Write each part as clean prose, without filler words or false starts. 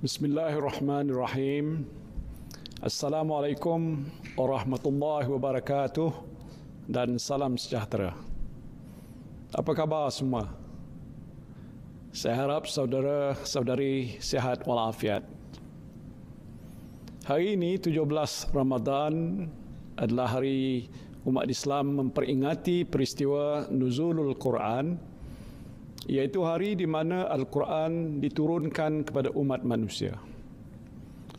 Bismillahirrahmanirrahim. Assalamualaikum warahmatullahi wabarakatuh dan salam sejahtera. Apa khabar semua? Saya harap saudara-saudari sihat walafiat. Hari ini 17 Ramadan adalah hari umat Islam memperingati peristiwa Nuzulul Quran, iaitu hari di mana Al-Quran diturunkan kepada umat manusia.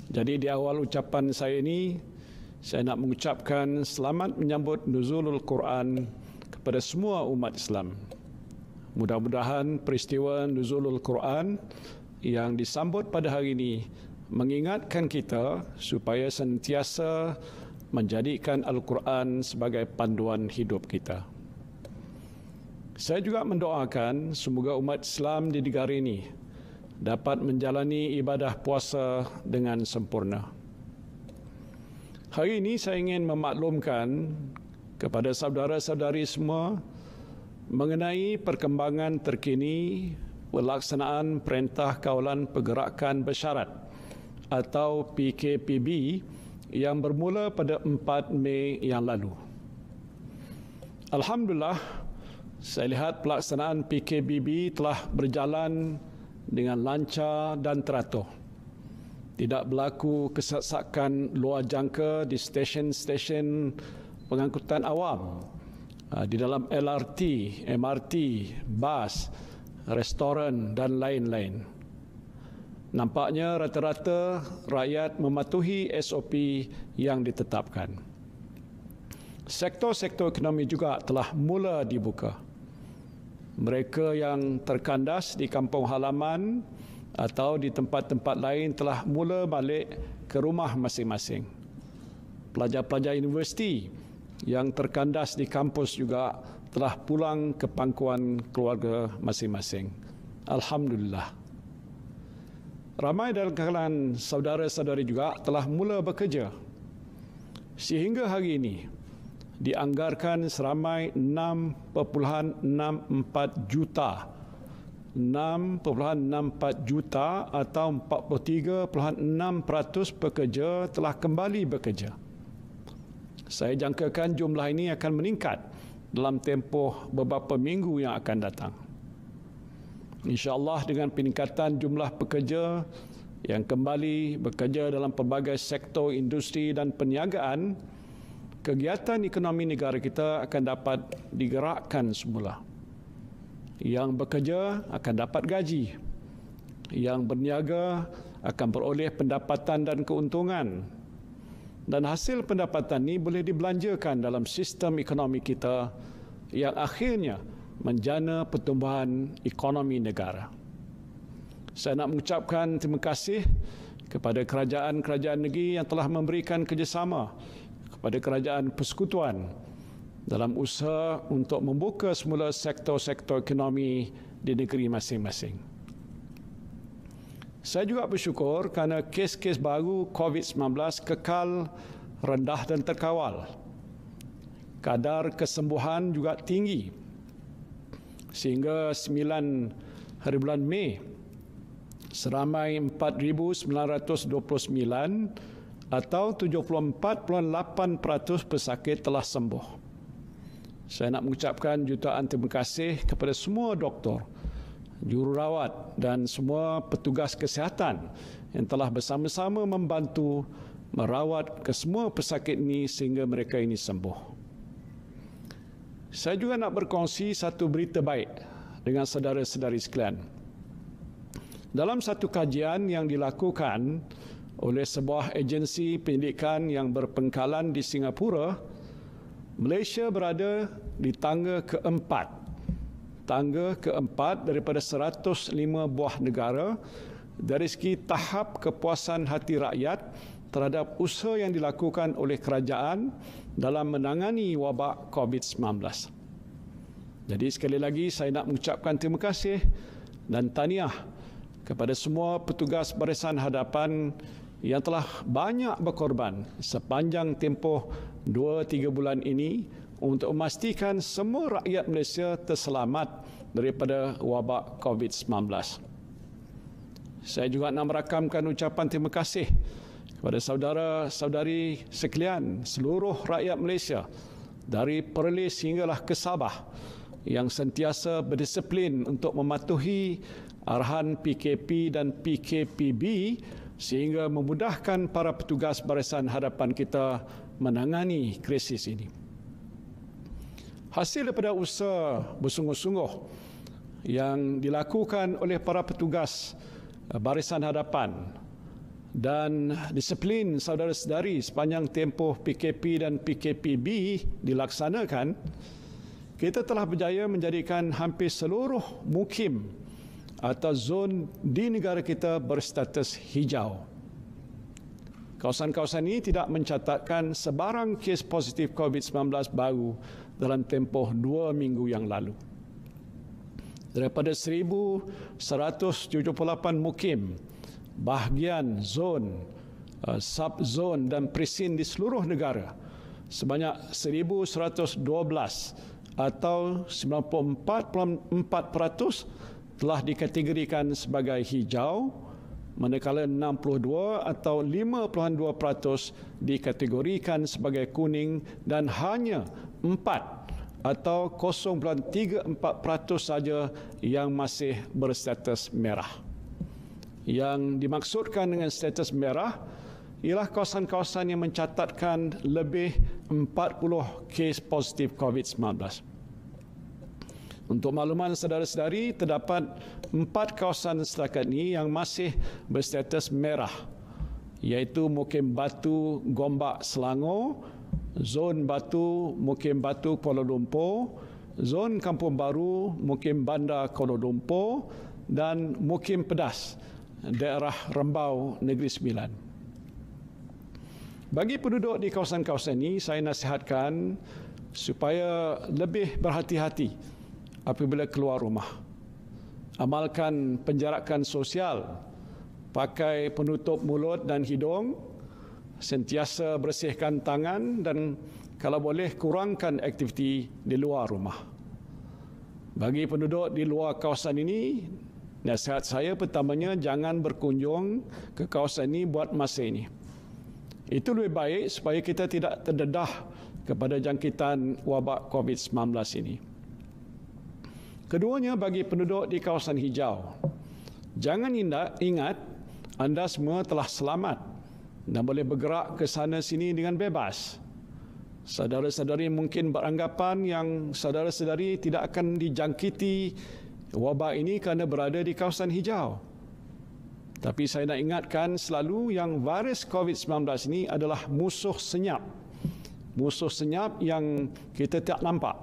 Jadi di awal ucapan saya ini, saya nak mengucapkan selamat menyambut Nuzulul Quran kepada semua umat Islam. Mudah-mudahan peristiwa Nuzulul Quran yang disambut pada hari ini mengingatkan kita supaya sentiasa menjadikan Al-Quran sebagai panduan hidup kita. Saya juga mendoakan semoga umat Islam di negara ini dapat menjalani ibadah puasa dengan sempurna. Hari ini saya ingin memaklumkan kepada saudara-saudari semua mengenai perkembangan terkini pelaksanaan Perintah Kawalan Pergerakan Bersyarat atau PKPB yang bermula pada 4 Mei yang lalu. Alhamdulillah, saya lihat pelaksanaan PKPB telah berjalan dengan lancar dan teratur. Tidak berlaku kesesakan luar jangka di stesen-stesen pengangkutan awam, di dalam LRT, MRT, bas, restoran dan lain-lain. Nampaknya rata-rata rakyat mematuhi SOP yang ditetapkan. Sektor-sektor ekonomi juga telah mula dibuka. Mereka yang terkandas di kampung halaman atau di tempat-tempat lain telah mula balik ke rumah masing-masing. Pelajar-pelajar universiti yang terkandas di kampus juga telah pulang ke pangkuan keluarga masing-masing. Alhamdulillah. Ramai dalam kalangan saudara-saudari juga telah mula bekerja. Sehingga hari ini, dianggarkan seramai 6.64 juta 6.64 juta atau 43.6% pekerja telah kembali bekerja. Saya jangkakan jumlah ini akan meningkat dalam tempoh beberapa minggu yang akan datang. InsyaAllah dengan peningkatan jumlah pekerja yang kembali bekerja dalam pelbagai sektor industri dan perniagaan, kegiatan ekonomi negara kita akan dapat digerakkan semula. Yang bekerja akan dapat gaji. Yang berniaga akan beroleh pendapatan dan keuntungan. Dan hasil pendapatan ini boleh dibelanjakan dalam sistem ekonomi kita yang akhirnya menjana pertumbuhan ekonomi negara. Saya nak mengucapkan terima kasih kepada kerajaan-kerajaan negeri yang telah memberikan kerjasama kepada kerajaan persekutuan dalam usaha untuk membuka semula sektor-sektor ekonomi di negeri masing-masing. Saya juga bersyukur kerana kes-kes baru COVID-19 kekal rendah dan terkawal. Kadar kesembuhan juga tinggi. Sehingga 9 hari bulan Mei, seramai 4,929 atau 74.8% pesakit telah sembuh. Saya nak mengucapkan jutaan terima kasih kepada semua doktor, jururawat dan semua petugas kesihatan yang telah bersama-sama membantu merawat kesemua pesakit ini sehingga mereka ini sembuh. Saya juga nak berkongsi satu berita baik dengan saudara-saudari sekalian. Dalam satu kajian yang dilakukan oleh sebuah agensi pendidikan yang berpengkalan di Singapura, Malaysia berada di tangga keempat. Tangga keempat daripada 105 buah negara dari segi tahap kepuasan hati rakyat terhadap usaha yang dilakukan oleh kerajaan dalam menangani wabak COVID-19. Jadi sekali lagi saya nak mengucapkan terima kasih dan tahniah kepada semua petugas barisan hadapan yang telah banyak berkorban sepanjang tempoh 2-3 bulan ini untuk memastikan semua rakyat Malaysia terselamat daripada wabak COVID-19. Saya juga nak merakamkan ucapan terima kasih kepada saudara-saudari sekalian, seluruh rakyat Malaysia dari Perlis hinggalah ke Sabah yang sentiasa berdisiplin untuk mematuhi arahan PKP dan PKPB sehingga memudahkan para petugas Barisan Hadapan kita menangani krisis ini. Hasil daripada usaha bersungguh-sungguh yang dilakukan oleh para petugas Barisan Hadapan dan disiplin saudara-saudari sepanjang tempoh PKP dan PKPB dilaksanakan, kita telah berjaya menjadikan hampir seluruh mukim atau zon di negara kita berstatus hijau. Kawasan-kawasan ini tidak mencatatkan sebarang kes positif COVID-19 baru dalam tempoh 2 minggu yang lalu. Daripada 1,178 mukim, bahagian zon, subzon dan presin di seluruh negara, sebanyak 1,112 atau 94.4% telah dikategorikan sebagai hijau, manakala 62 atau 5.2% dikategorikan sebagai kuning dan hanya 4 atau 0.34% saja yang masih berstatus merah. Yang dimaksudkan dengan status merah ialah kawasan-kawasan yang mencatatkan lebih 40 kes positif COVID-19. Untuk makluman saudara-saudari, terdapat 4 kawasan setakat ini yang masih berstatus merah, iaitu Mukim Batu, Gombak, Selangor, Zon Batu, Mukim Batu, Kuala Lumpur, Zon Kampung Baru, Mukim Bandar, Kuala Lumpur dan Mukim Pedas, daerah Rembau, Negeri Sembilan. Bagi penduduk di kawasan-kawasan ini, saya nasihatkan supaya lebih berhati-hati apabila keluar rumah. Amalkan penjarakan sosial, pakai penutup mulut dan hidung, sentiasa bersihkan tangan dan kalau boleh kurangkan aktiviti di luar rumah. Bagi penduduk di luar kawasan ini, nasihat saya pertamanya jangan berkunjung ke kawasan ini buat masa ini. Itu lebih baik supaya kita tidak terdedah kepada jangkitan wabak COVID-19 ini. Keduanya, bagi penduduk di kawasan hijau, jangan ingat anda semua telah selamat dan boleh bergerak ke sana sini dengan bebas. Saudara-saudari mungkin beranggapan yang saudara-saudari tidak akan dijangkiti wabak ini kerana berada di kawasan hijau. Tapi saya nak ingatkan selalu yang virus COVID-19 ini adalah musuh senyap. Musuh senyap yang kita tak nampak.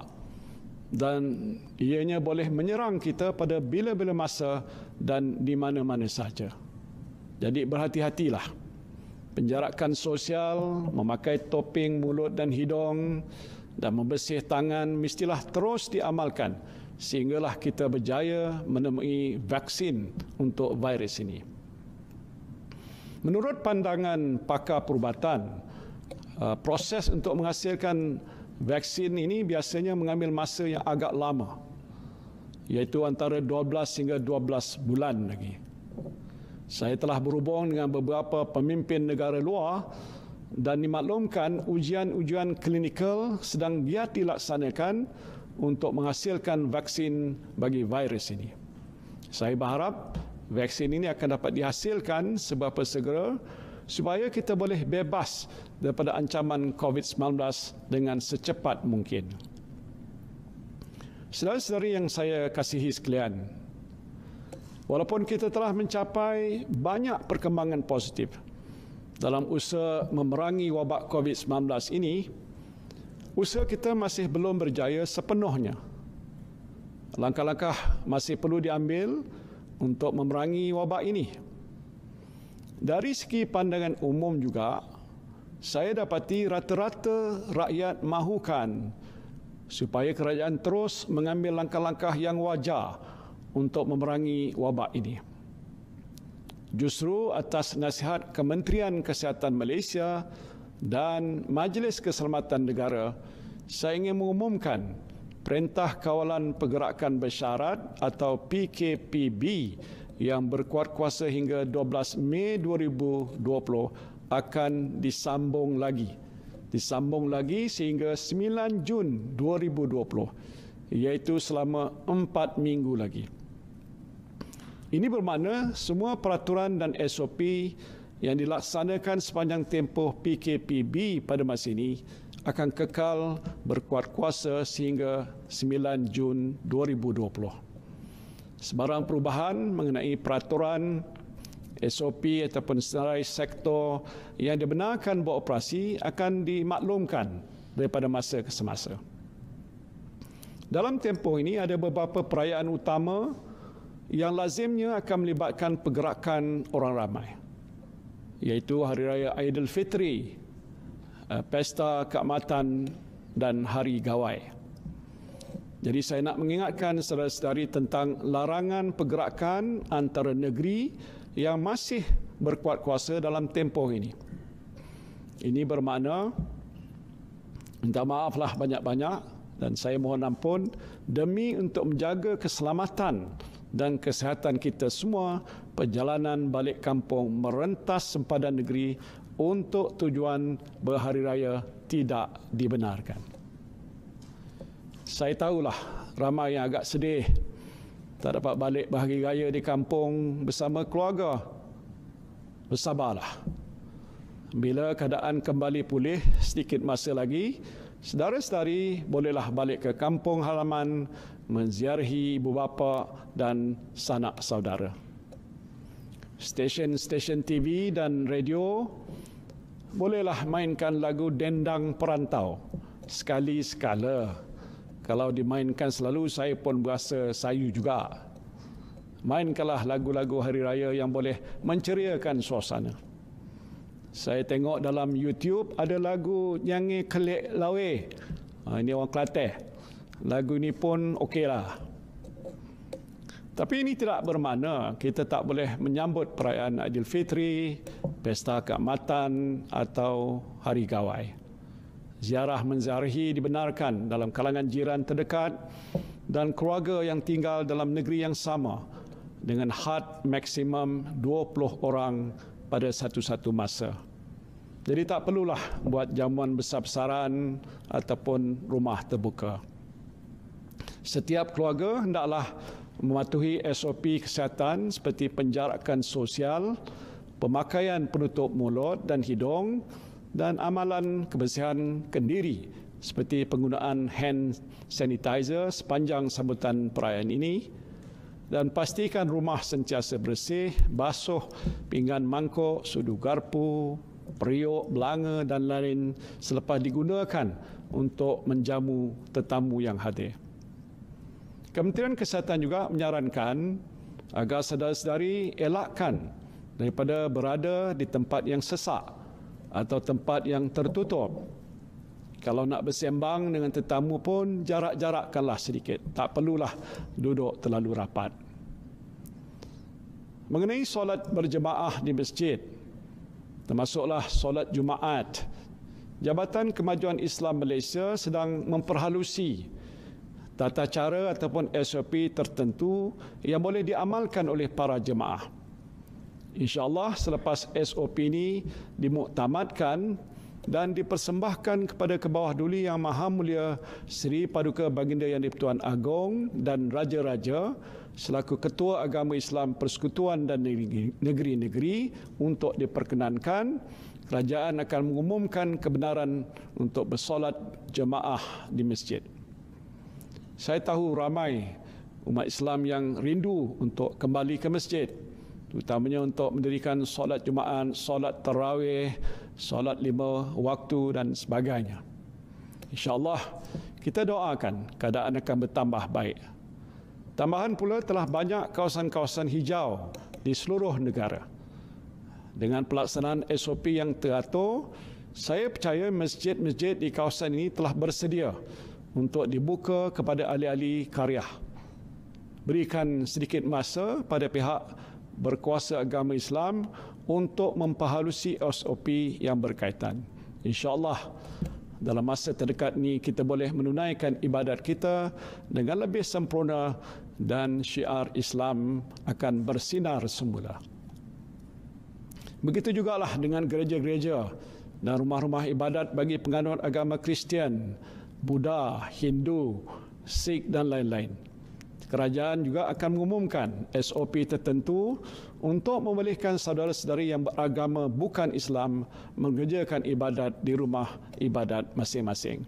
Dan ianya boleh menyerang kita pada bila-bila masa dan di mana-mana sahaja. Jadi berhati-hatilah. Penjarakan sosial, memakai topeng mulut dan hidung dan membersih tangan mestilah terus diamalkan sehinggalah kita berjaya menemui vaksin untuk virus ini. Menurut pandangan pakar perubatan, proses untuk menghasilkan vaksin ini biasanya mengambil masa yang agak lama, iaitu antara 12 hingga 12 bulan lagi. Saya telah berhubung dengan beberapa pemimpin negara luar dan dimaklumkan ujian-ujian klinikal sedang giat dilaksanakan untuk menghasilkan vaksin bagi virus ini. Saya berharap vaksin ini akan dapat dihasilkan seberapa segera supaya kita boleh bebas daripada ancaman COVID-19 dengan secepat mungkin. Saudara-saudari yang saya kasihi sekalian, walaupun kita telah mencapai banyak perkembangan positif dalam usaha memerangi wabak COVID-19 ini, usaha kita masih belum berjaya sepenuhnya. Langkah-langkah masih perlu diambil untuk memerangi wabak ini. Dari segi pandangan umum juga, saya dapati rata-rata rakyat mahukan supaya kerajaan terus mengambil langkah-langkah yang wajar untuk memerangi wabak ini. Justru atas nasihat Kementerian Kesihatan Malaysia dan Majlis Keselamatan Negara, saya ingin mengumumkan Perintah Kawalan Pergerakan Bersyarat atau PKPB yang berkuat kuasa hingga 12 Mei 2020 akan disambung lagi sehingga 9 Jun 2020, iaitu selama 4 minggu lagi. Ini bermakna semua peraturan dan SOP yang dilaksanakan sepanjang tempoh PKPB pada masa ini akan kekal berkuat kuasa sehingga 9 Jun 2020. Sebarang perubahan mengenai peraturan, SOP ataupun senarai sektor yang dibenarkan beroperasi akan dimaklumkan daripada masa ke semasa. Dalam tempoh ini ada beberapa perayaan utama yang lazimnya akan melibatkan pergerakan orang ramai, iaitu Hari Raya Aidilfitri, Pesta Keamatan dan Hari Gawai. Jadi saya nak mengingatkan saudara-saudari tentang larangan pergerakan antara negeri yang masih berkuat kuasa dalam tempoh ini. Ini bermakna, minta maaflah banyak-banyak dan saya mohon ampun, demi untuk menjaga keselamatan dan kesihatan kita semua, perjalanan balik kampung merentas sempadan negeri untuk tujuan berhari raya tidak dibenarkan. Saya tahulah ramai yang agak sedih tak dapat balik berhari raya di kampung bersama keluarga. Bersabarlah. Bila keadaan kembali pulih sedikit masa lagi, saudara-saudari bolehlah balik ke kampung halaman menziarahi ibu bapa dan sanak saudara. Stesen-stesen TV dan radio bolehlah mainkan lagu Dendang Perantau sekali-sekala. Kalau dimainkan selalu, saya pun berasa sayu juga. Mainkanlah lagu-lagu hari raya yang boleh menceriakan suasana. Saya tengok dalam YouTube ada lagu Nyanyi Kelik Lawe. Ini orang Kelantan. Lagu ini pun okeylah. Tapi ini tidak bermakna kita tak boleh menyambut perayaan Aidilfitri, Pesta Keamatan atau Hari Gawai. Ziarah menziarahi dibenarkan dalam kalangan jiran terdekat dan keluarga yang tinggal dalam negeri yang sama dengan had maksimum 20 orang pada satu-satu masa. Jadi tak perlulah buat jamuan besar-besaran ataupun rumah terbuka. Setiap keluarga hendaklah mematuhi SOP kesihatan seperti penjarakan sosial, pemakaian penutup mulut dan hidung, dan amalan kebersihan kendiri seperti penggunaan hand sanitizer sepanjang sambutan perayaan ini, dan pastikan rumah sentiasa bersih, basuh pinggan mangkuk, sudu garpu, periuk, belanga dan lain selepas digunakan untuk menjamu tetamu yang hadir. Kementerian Kesihatan juga menyarankan agar saudara-saudari elakkan daripada berada di tempat yang sesak atau tempat yang tertutup. Kalau nak bersembang dengan tetamu pun jarak-jarakkanlah sedikit. Tak perlulah duduk terlalu rapat. Mengenai solat berjemaah di masjid, termasuklah solat Jumaat, Jabatan Kemajuan Islam Malaysia sedang memperhalusi tata cara ataupun SOP tertentu yang boleh diamalkan oleh para jemaah. InsyaAllah selepas SOP ini dimuktamadkan dan dipersembahkan kepada Kebawah Duli Yang Maha Mulia Seri Paduka Baginda Yang di-Pertuan Agong dan Raja-Raja selaku Ketua Agama Islam Persekutuan dan Negeri-Negeri untuk diperkenankan, kerajaan akan mengumumkan kebenaran untuk bersolat jemaah di masjid. Saya tahu ramai umat Islam yang rindu untuk kembali ke masjid, terutamanya untuk mendirikan solat Jumaat, solat tarawih, solat 5 waktu dan sebagainya. InsyaAllah kita doakan keadaan akan bertambah baik. Tambahan pula telah banyak kawasan-kawasan hijau di seluruh negara. Dengan pelaksanaan SOP yang teratur, saya percaya masjid-masjid di kawasan ini telah bersedia untuk dibuka kepada ahli-ahli karyah. Berikan sedikit masa pada pihak berkuasa agama Islam untuk memperhalusi SOP yang berkaitan. InsyaAllah dalam masa terdekat ini kita boleh menunaikan ibadat kita dengan lebih sempurna dan syiar Islam akan bersinar semula. Begitu jugalah dengan gereja-gereja dan rumah-rumah ibadat bagi penganut agama Kristian, Buddha, Hindu, Sikh dan lain-lain. Kerajaan juga akan mengumumkan SOP tertentu untuk membolehkan saudara-saudari yang beragama bukan Islam mengerjakan ibadat di rumah ibadat masing-masing.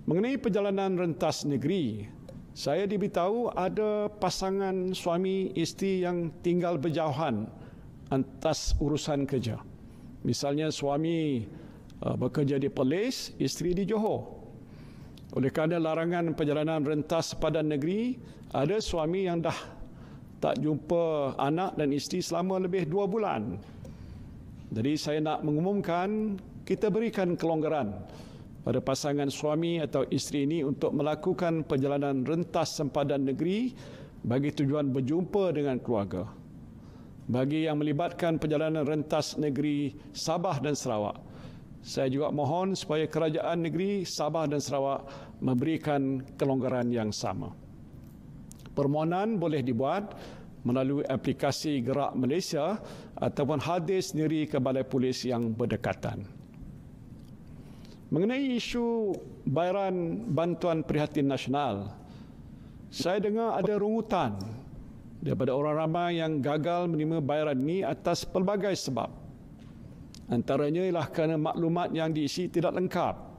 Mengenai perjalanan rentas negeri, saya diberitahu ada pasangan suami isteri yang tinggal berjauhan atas urusan kerja. Misalnya suami bekerja di Perlis, isteri di Johor. Oleh kerana larangan perjalanan rentas sepadan negeri, ada suami yang dah tak jumpa anak dan isteri selama lebih 2 bulan. Jadi saya nak mengumumkan, kita berikan kelonggaran pada pasangan suami atau isteri ini untuk melakukan perjalanan rentas sempadan negeri bagi tujuan berjumpa dengan keluarga. Bagi yang melibatkan perjalanan rentas negeri Sabah dan Sarawak, saya juga mohon supaya kerajaan negeri Sabah dan Sarawak memberikan kelonggaran yang sama. Permohonan boleh dibuat melalui aplikasi Gerak Malaysia ataupun hadir sendiri ke Balai Polis yang berdekatan. Mengenai isu bayaran bantuan prihatin nasional, saya dengar ada rungutan daripada orang ramai yang gagal menerima bayaran ini atas pelbagai sebab. Antaranya ialah kerana maklumat yang diisi tidak lengkap.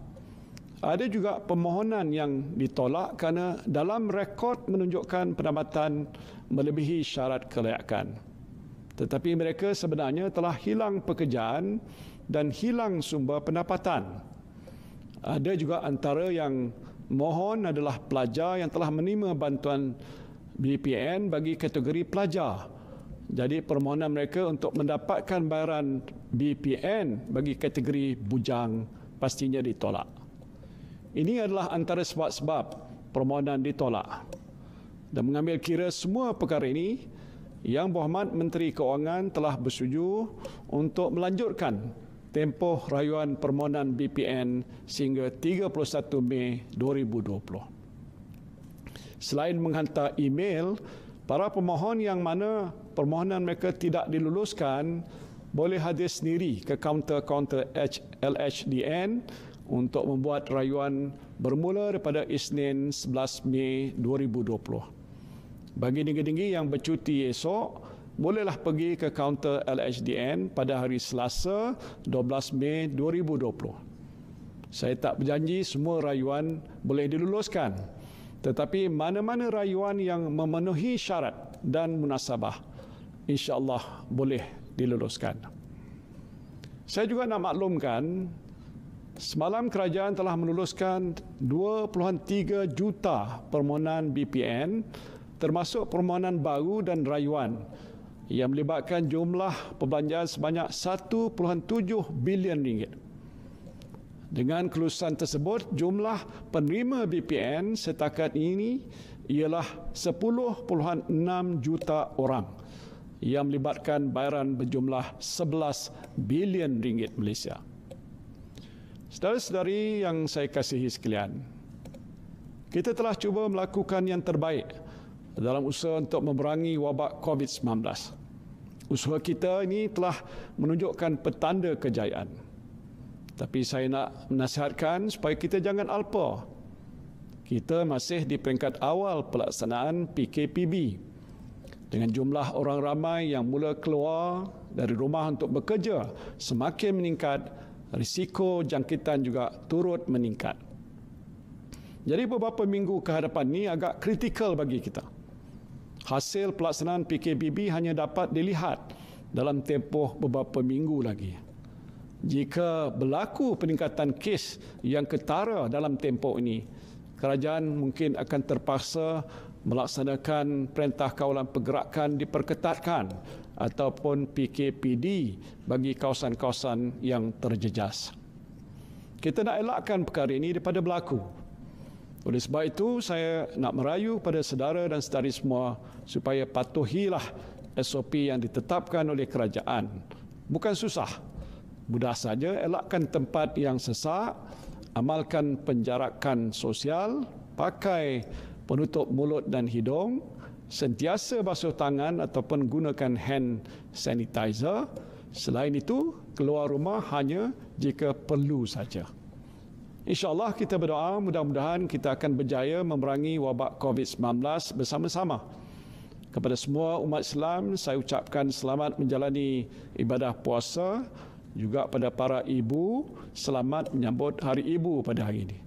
Ada juga permohonan yang ditolak kerana dalam rekod menunjukkan pendapatan melebihi syarat kelayakan. Tetapi mereka sebenarnya telah hilang pekerjaan dan hilang sumber pendapatan. Ada juga antara yang mohon adalah pelajar yang telah menerima bantuan BPN bagi kategori pelajar. Jadi permohonan mereka untuk mendapatkan bayaran BPN bagi kategori bujang pastinya ditolak. Ini adalah antara sebab-sebab permohonan ditolak. Dan mengambil kira semua perkara ini, Yang Berhormat Menteri Keuangan telah bersetuju untuk melanjutkan tempoh rayuan permohonan BPN sehingga 31 Mei 2020. Selain menghantar email, para pemohon yang mana permohonan mereka tidak diluluskan boleh hadir sendiri ke kaunter-kaunter LHDN untuk membuat rayuan bermula daripada Isnin 11 Mei 2020. Bagi tinggi-tinggi yang bercuti esok, bolehlah pergi ke kaunter LHDN pada hari Selasa 12 Mei 2020. Saya tak berjanji semua rayuan boleh diluluskan, tetapi mana-mana rayuan yang memenuhi syarat dan munasabah, insya-Allah boleh diluluskan. Saya juga nak maklumkan, semalam kerajaan telah meluluskan 2.3 juta permohonan BPN termasuk permohonan baru dan rayuan yang melibatkan jumlah perbelanjaan sebanyak 1.7 bilion ringgit. Dengan kelulusan tersebut, jumlah penerima BPN setakat ini ialah 10.6 juta orang yang melibatkan bayaran berjumlah 11 bilion ringgit Malaysia. Saudara-saudari yang saya kasihi sekalian, kita telah cuba melakukan yang terbaik dalam usaha untuk memerangi wabak COVID-19. Usaha kita ini telah menunjukkan petanda kejayaan. Tapi saya nak menasihatkan supaya kita jangan alpa. Kita masih di peringkat awal pelaksanaan PKPB. Dengan jumlah orang ramai yang mula keluar dari rumah untuk bekerja semakin meningkat, risiko jangkitan juga turut meningkat. Jadi beberapa minggu ke hadapan ini agak kritikal bagi kita. Hasil pelaksanaan PKPB hanya dapat dilihat dalam tempoh beberapa minggu lagi. Jika berlaku peningkatan kes yang ketara dalam tempoh ini, kerajaan mungkin akan terpaksa melaksanakan perintah kawalan pergerakan diperketatkan ataupun PKPD bagi kawasan-kawasan yang terjejas. Kita nak elakkan perkara ini daripada berlaku. Oleh sebab itu, saya nak merayu pada saudara dan saudari semua supaya patuhilah SOP yang ditetapkan oleh kerajaan. Bukan susah. Mudah saja, elakkan tempat yang sesak, amalkan penjarakan sosial, pakai penutup mulut dan hidung, sentiasa basuh tangan ataupun gunakan hand sanitizer. Selain itu, keluar rumah hanya jika perlu saja. InsyaAllah kita berdoa mudah-mudahan kita akan berjaya memerangi wabak COVID-19 bersama-sama. Kepada semua umat Islam, saya ucapkan selamat menjalani ibadah puasa. Juga pada para ibu, selamat menyambut Hari Ibu pada hari ini.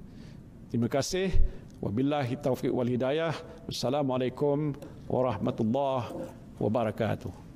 Terima kasih. Wabillahi taufiq wal hidayah. Wassalamualaikum warahmatullahi wabarakatuh.